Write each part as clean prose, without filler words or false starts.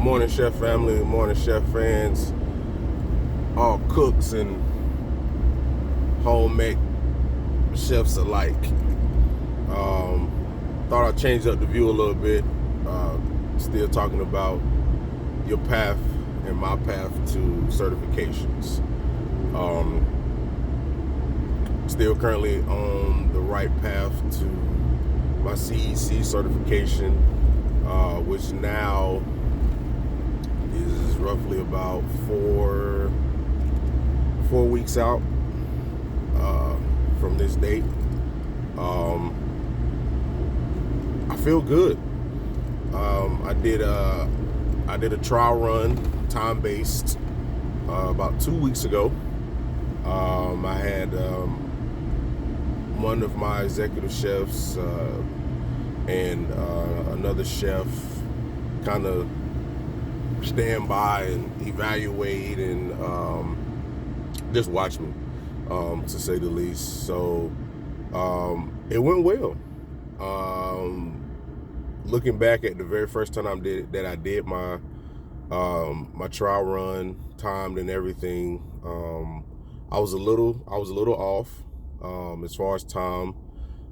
morning, Chef family, morning, Chef fans, all cooks and homemade chefs alike. Thought I'd change up the view a little bit. Still talking about your path and my path to certifications. Still currently on the right path to my CEC certification, which now is roughly about four weeks out from this date. I feel good. I did a trial run, time-based, about 2 weeks ago. I had one of my executive chefs and another chef kind of stand by and evaluate and just watch me, to say the least. So it went well. Looking back at the very first time I did my trial run, timed and everything, I was a little off as far as time,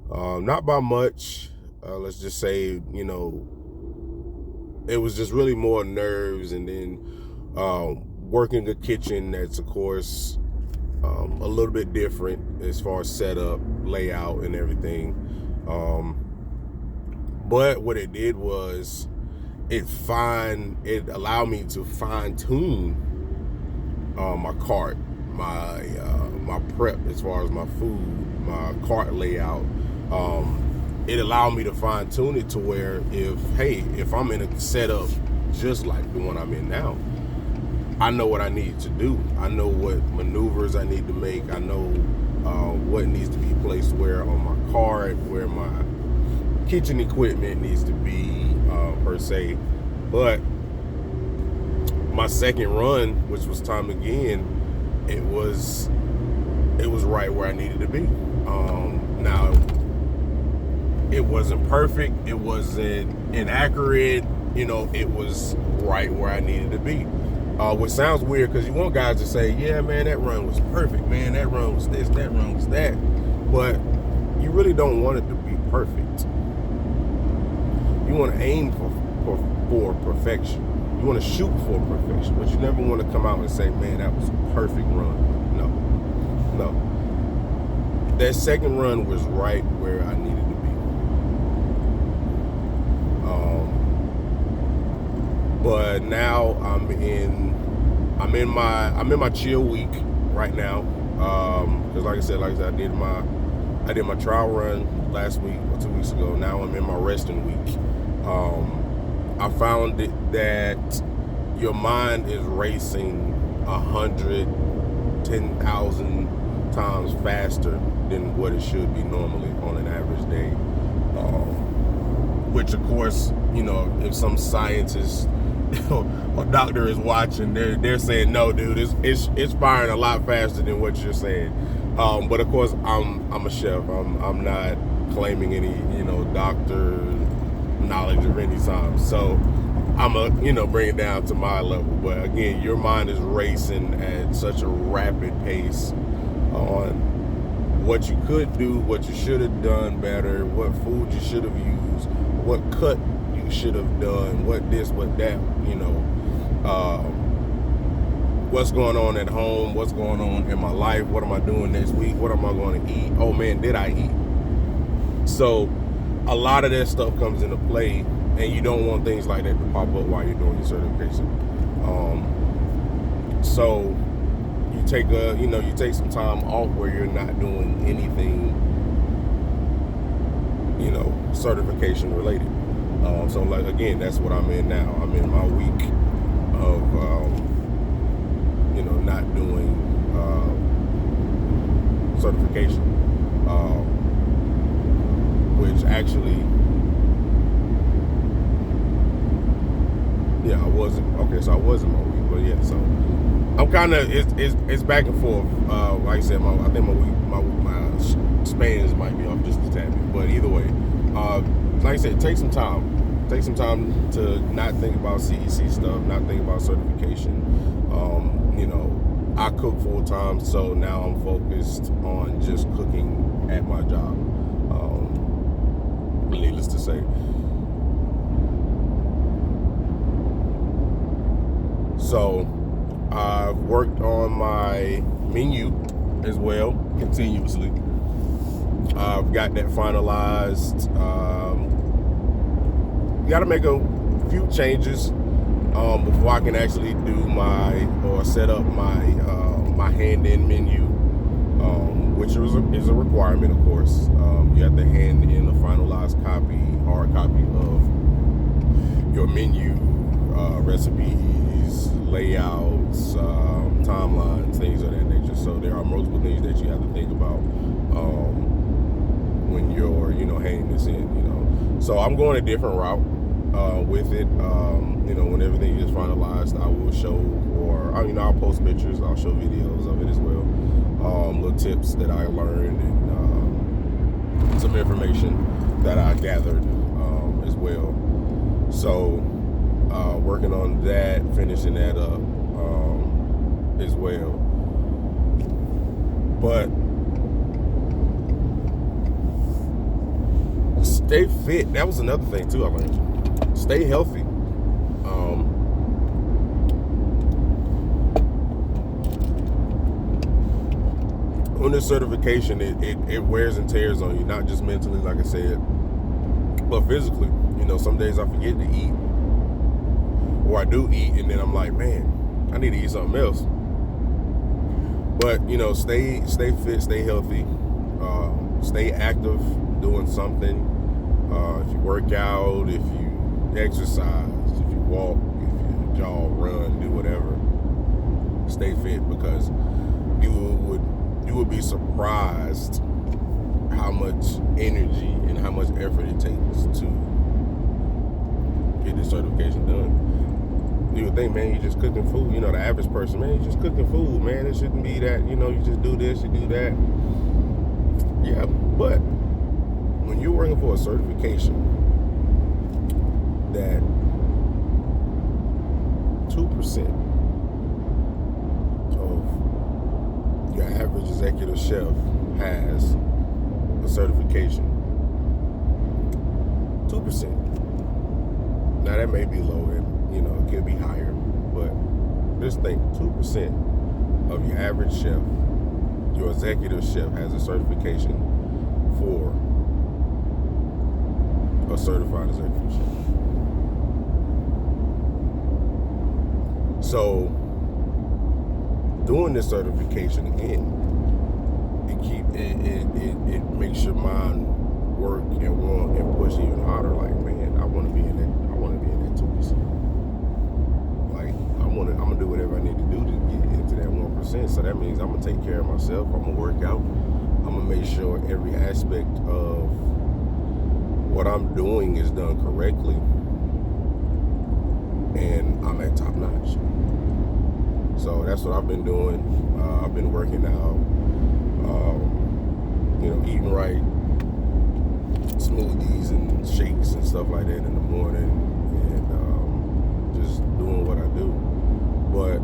not by much. Let's just say, it was just really more nerves, and then working the kitchen, that's of course a little bit different as far as setup, layout, and everything. But what it did was it allowed me to fine tune my cart, my prep as far as my food, my cart layout. It allowed me to fine tune it to where if I'm in a setup just like the one I'm in now, I know what I need to do. I know what maneuvers I need to make. I know what needs to be placed where on my cart, where my kitchen equipment needs to be, per se. But my second run, which was time again, it was right where I needed to be. Now, it wasn't perfect, it wasn't inaccurate, it was right where I needed to be. Which sounds weird, because you want guys to say, yeah, man, that run was perfect, man, that run was this, that run was that. But you really don't want it to be perfect. You want to aim for perfection. You want to shoot for perfection, but you never want to come out and say, man, that was a perfect run. No. That second run was right where I needed to be. But now I'm in my chill week right now. Because like I said, I did my trial run last week or 2 weeks ago. Now I'm in my resting week. I found that your mind is racing 110,000 times faster than what it should be normally on an average day. Which, of course, if some scientist or doctor is watching, they're saying, no, dude, it's firing a lot faster than what you're saying. But of course, I'm a chef. I'm not claiming any doctor knowledge of any time. So I'm bring it down to my level. But again, your mind is racing at such a rapid pace on what you could do, what you should have done better, what food you should have used, what cut you should have done, what this, what that, what's going on at home, what's going on in my life, what am I doing next week, what am I going to eat, oh man, did I eat? So a lot of that stuff comes into play, and you don't want things like that to pop up while you're doing your certification. So you take some time off where you're not doing anything, certification related. So like, again, that's what I'm in now. I'm in my week of not doing certification, which actually, I wasn't in my week, but yeah, so I'm kind of it's back and forth. Like I said, I think my spans might be off just a tad bit, but either way, like I said, take some time. take some time to not think about CEC stuff, not think about certification. I cook full time, so now I'm focused on just cooking at my job. Needless to say. So I've worked on my menu as well, continuously. I've got that finalized. Got to make a few changes before I can actually set up my hand-in menu, which is a requirement, of course. You have to hand in a finalized hard copy of your menu, recipes, layouts, timelines, things of that nature. So there are multiple things that you have to think about when you're, handing this in. So I'm going a different route with it. When everything is finalized, I will show, I'll post pictures, I'll show videos of it as well. Little tips that I learned and some information that I gathered as well. So working on that, finishing that up as well. But stay fit. That was another thing too I learned. Stay healthy. On this certification, it wears and tears on you, not just mentally, like I said, but physically. Some days I forget to eat, or I do eat, and then I'm like, man, I need to eat something else. But stay fit, stay healthy, stay active, doing something. If you work out, if you exercise, if you walk, if you jog, run, do whatever, stay fit, because you would be surprised how much energy and how much effort it takes to get this certification done. You would think, man, you're just cooking food. The average person, man, you're just cooking food, man. It shouldn't be that, you just do this, you do that. Yeah, but when you're working for a certification that 2% of your average executive chef has a certification, 2%. Now that may be low, and it could be higher, but just think 2% of your average chef, your executive chef, has a certification for a certified executive chef. So doing this certification again, it makes your mind work and want and push even harder. Like, man, I want to be in that 2%. Like, I'm gonna do whatever I need to do to get into that 1%. So that means I'm gonna take care of myself. I'm gonna work out. I'm gonna make sure every aspect of what I'm doing is done correctly, and I'm at top notch. So that's what I've been doing. I've been working out, eating right, smoothies and shakes and stuff like that in the morning, and just doing what I do. But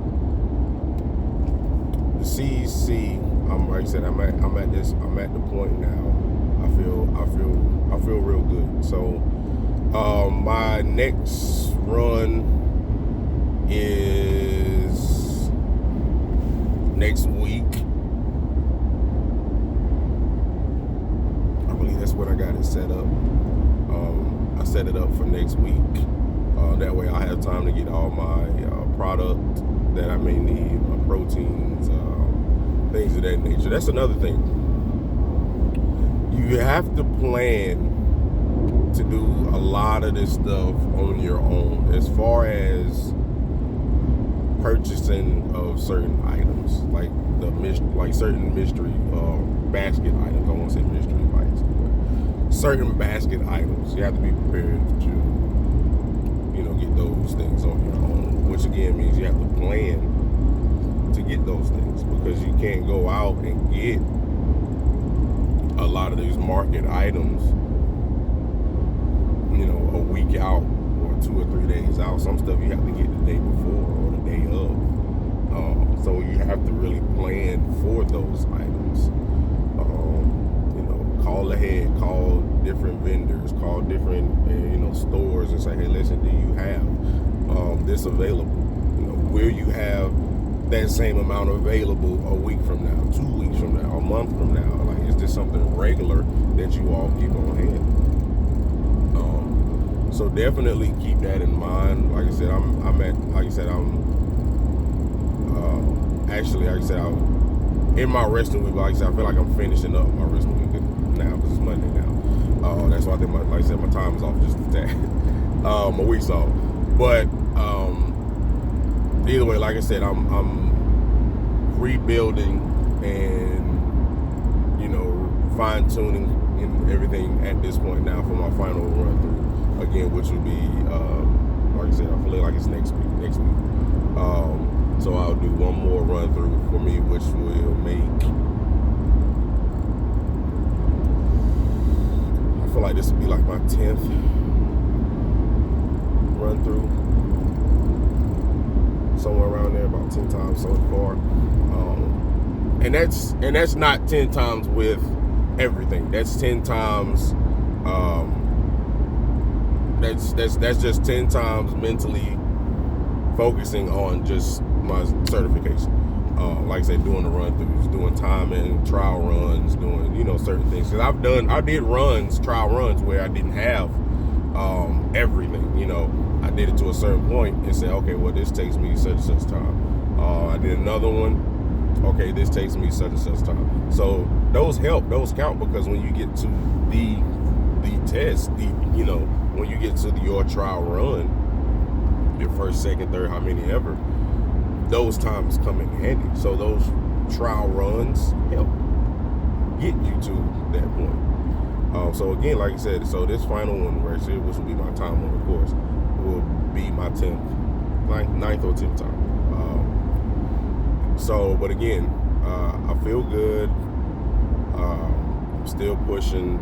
the CEC, like I said, I'm at the point now. I feel real good. So my next run is next week. I believe that's when I got it set up. I set it up for next week. That way I have time to get all my product that I may need, my proteins, things of that nature. That's another thing. You have to plan to do a lot of this stuff on your own, as far as purchasing of certain items, like certain mystery basket items. I won't say mystery items, but certain basket items. You have to be prepared to, get those things on your own, which again means you have to plan to get those things, because you can't go out and get a lot of these market items, a week out 2 or 3 days out. Some stuff you have to get the day before or the day of. So you have to really plan for those items. Call ahead, call different vendors, call different stores, and say, hey, listen, do you have this available? Will you have that same amount available a week from now, 2 weeks from now, a month from now? Like, is this something regular that you all keep on hand? So definitely keep that in mind. Like I said, I'm in my resting week. Like I said, I feel like I'm finishing up my resting week now because it's Monday now. That's why I think, like I said, my time is off just a tad. My week's off. But either way, like I said, I'm rebuilding and fine tuning and everything at this point now for my final run through again, which will be like I said, I feel like it's next week. So I'll do one more run through for me, which will make, I feel like this will be like my 10th run through, somewhere around there, about 10 times so far. And that's not 10 times with everything. That's 10 times. That's just 10 times mentally focusing on just my certification. Like I said, doing the run-throughs, doing timing, trial runs, doing certain things. Because I did trial runs where I didn't have everything. I did it to a certain point and said, okay, well, this takes me such and such time. I did another one. Okay, this takes me such and such time. So those help, those count, because when you get to the test, when you get to your trial run, your first, second, third, how many ever, those times come in handy. So those trial runs help get you to that point. So again, like I said, so this final one right here, which will be my time on the course, will be my 9th or 10th time. But again, I feel good. I'm still pushing,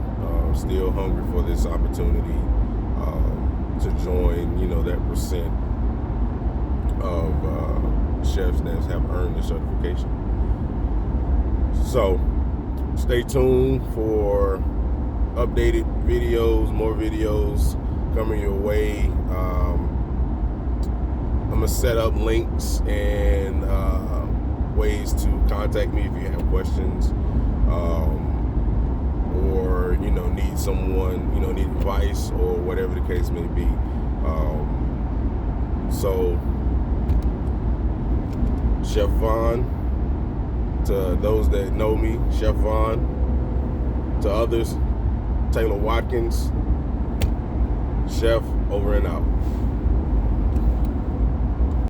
still hungry for this opportunity to join, that percent of chefs that have earned the certification. So stay tuned for updated videos, more videos coming your way. I'm gonna set up links and ways to contact me if you have questions, or need someone, need advice or whatever the case may be. So Chef Vaughn, to those that know me, Chef Vaughn. To others, Taylor Watkins. Chef, over and out.